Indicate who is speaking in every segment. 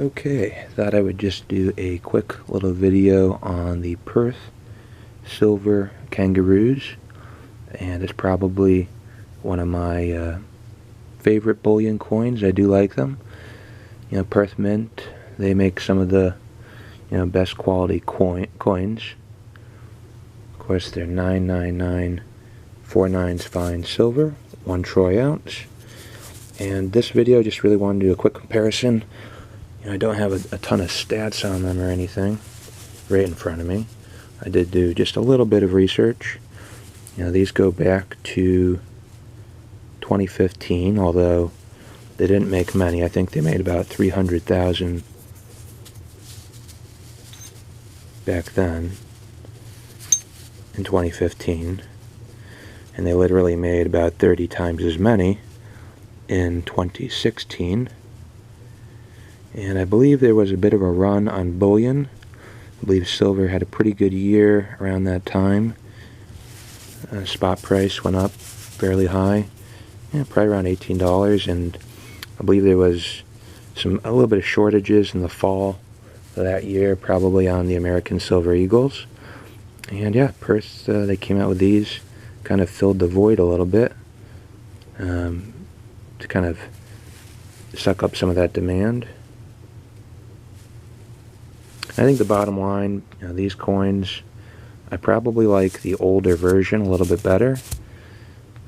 Speaker 1: Okay, thought I would just do a quick little video on the Perth silver kangaroos, and it's probably one of my favorite bullion coins. I do like them. You know, Perth Mint, they make some of the best quality coins. Of course, they're 99949's fine silver, 1 troy ounce. And this video, just really wanted to do a quick comparison. I don't have a ton of stats on them or anything right in front of me. I did do just a little bit of research. These go back to 2015, although they didn't make many. I think they made about 300,000 back then in 2015, and they literally made about 30 times as many in 2016. And I believe there was a bit of a run on bullion. I believe silver had a pretty good year around that time. Spot price went up fairly high, probably around $18, and I believe there was a little bit of shortages in the fall of that year, probably on the American Silver Eagles. And yeah, Perth, they came out with these, kind of filled the void a little bit, to kind of suck up some of that demand. I think the bottom line, these coins, I probably like the older version a little bit better.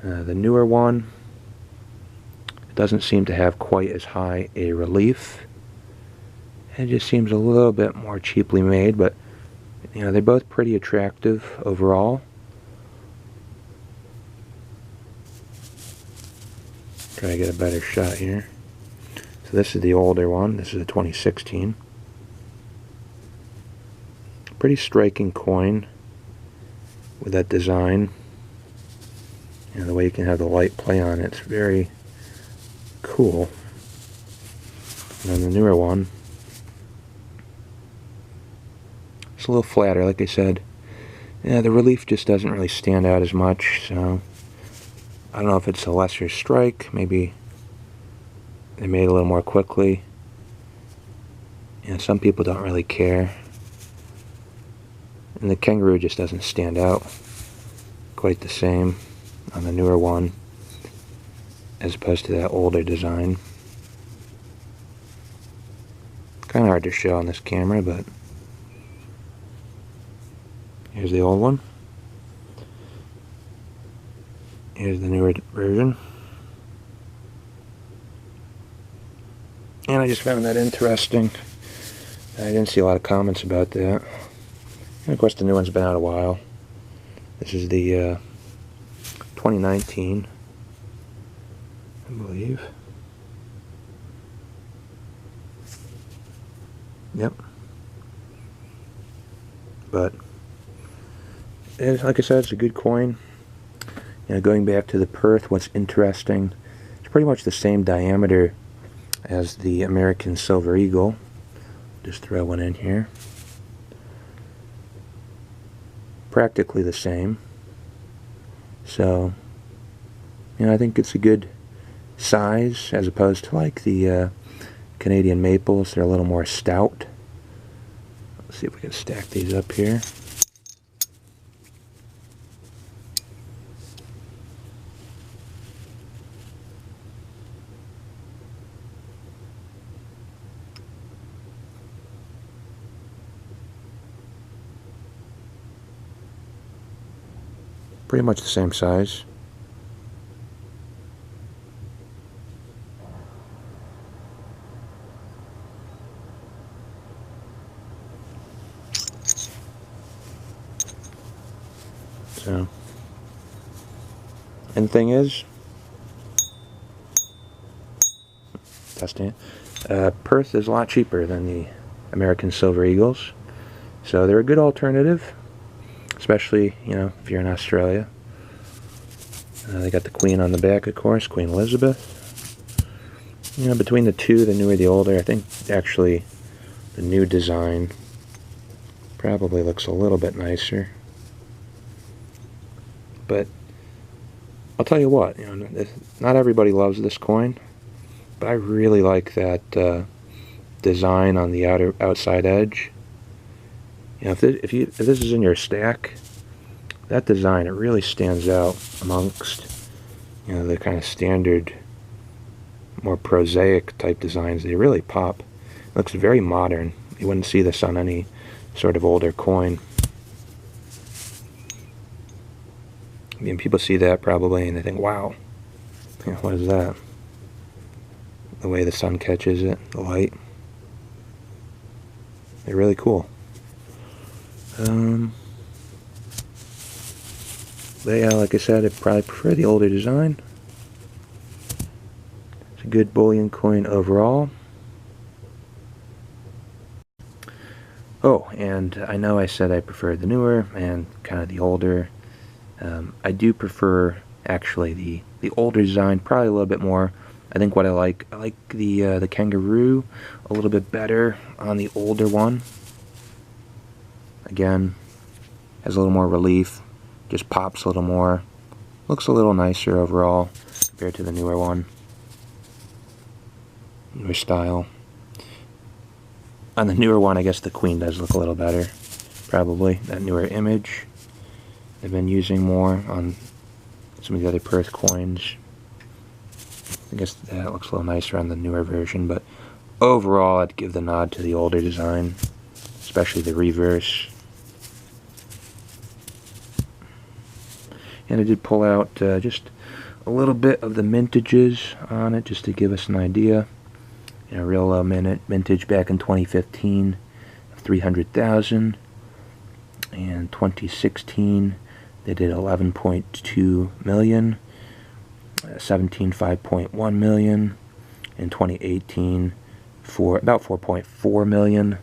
Speaker 1: The newer one, it doesn't seem to have quite as high a relief. It just seems a little bit more cheaply made, but they're both pretty attractive overall. Try to get a better shot here. So this is the older one. This is a 2016. Pretty striking coin with that design. The way you can have the light play on it, it's very cool. And then the newer one, it's a little flatter, like I said. The relief just doesn't really stand out as much, so I don't know if it's a lesser strike. Maybe they made it a little more quickly. Some people don't really care. And the Kangaroo just doesn't stand out quite the same on the newer one as opposed to that older design. Kind of hard to show on this camera, but here's the old one. Here's the newer version. And I just found that interesting. I didn't see a lot of comments about that. And of course the new one's been out a while. This is the 2019, I believe. Yep. But like I said, it's a good coin. Going back to the Perth, what's interesting, it's pretty much the same diameter as the American Silver Eagle. Just throw one in here. Practically the same. So, I think it's a good size as opposed to like the Canadian maples. They're a little more stout. Let's see if we can stack these up here. Pretty much the same size. So, and the thing is, testing it, Perth is a lot cheaper than the American Silver Eagles, so they're a good alternative. Especially, if you're in Australia. They got the Queen on the back, of course, Queen Elizabeth. Between the two, the newer, the older, I think actually the new design probably looks a little bit nicer. But I'll tell you what, not everybody loves this coin, but I really like that design on the outside edge. You know, if this is in your stack, that design, it really stands out amongst, you know, the kind of standard, more prosaic type designs. They really pop. It looks very modern. You wouldn't see this on any sort of older coin. I mean, people see that probably and they think, wow, you know, what is that? The way the sun catches it, the light. They're really cool. But yeah, like I said, I'd probably prefer the older design. It's a good bullion coin overall. Oh, and I know I said I prefer the newer and kind of the older. I do prefer actually the older design probably a little bit more. I think what I like the Kangaroo a little bit better on the older one. Again, has a little more relief, just pops a little more, looks a little nicer overall compared to the newer one, newer style. On the newer one, I guess the queen does look a little better, probably, that newer image. They've been using more on some of the other Perth coins. I guess that looks a little nicer on the newer version, but overall I'd give the nod to the older design, especially the reverse. And I did pull out just a little bit of the mintages on it, just to give us an idea. You know, real low mintage back in 2015 of 300,000, and 2016 they did 11.2 million, 17 5.1 million, in 2018 for about 4.4 million.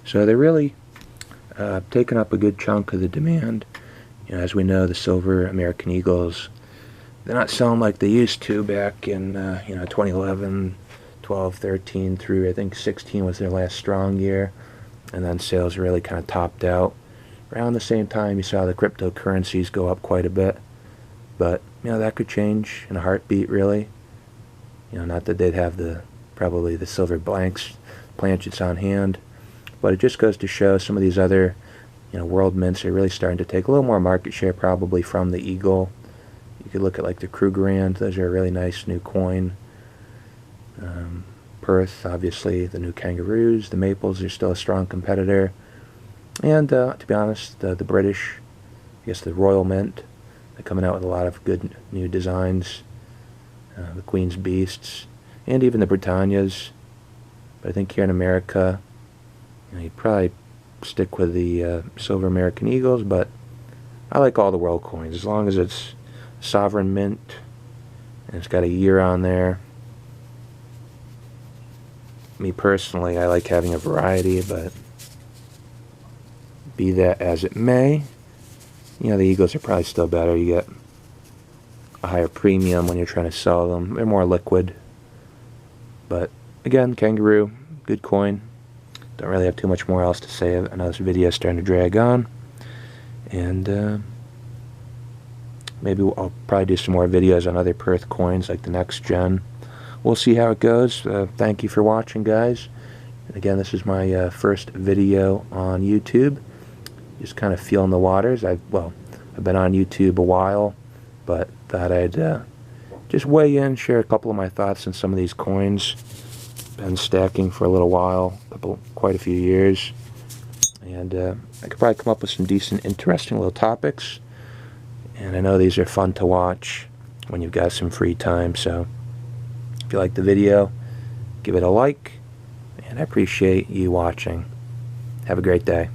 Speaker 1: So they're really taking up a good chunk of the demand. You know, as we know, the silver American Eagles, they're not selling like they used to back in 2011, 12, 13 through I think 16 was their last strong year, and then sales really kind of topped out. Around the same time, you saw the cryptocurrencies go up quite a bit, but you know, that could change in a heartbeat, really. You know, not that they'd have probably the silver planchets on hand, but it just goes to show some of these other, you know, world mints are really starting to take a little more market share probably from the Eagle. You could look at like the Krugerrand. Those are a really nice new coin. Perth, obviously, the new Kangaroos, the Maples are still a strong competitor. And to be honest, the British, I guess the Royal Mint, they're coming out with a lot of good new designs. The Queen's Beasts, and even the Britannias. But I think here in America, you know, you'd probably stick with the silver American Eagles, but I like all the world coins as long as it's sovereign mint and it's got a year on there. Me personally, I like having a variety, but be that as it may, you know, the Eagles are probably still better. You get a higher premium when you're trying to sell them. They're more liquid. But again, Kangaroo, good coin. Don't really have too much more else to say. I know this video is starting to drag on. And maybe I'll probably do some more videos on other Perth coins like the next gen. We'll see how it goes. Thank you for watching, guys. And again, this is my first video on YouTube. Just kind of feeling the waters. I've been on YouTube a while, but thought I'd just weigh in, share a couple of my thoughts on some of these coins. Been stacking for a little while, quite a few years, and I could probably come up with some decent, interesting little topics. And I know these are fun to watch when you've got some free time. So if you like the video, give it a like, and I appreciate you watching. Have a great day.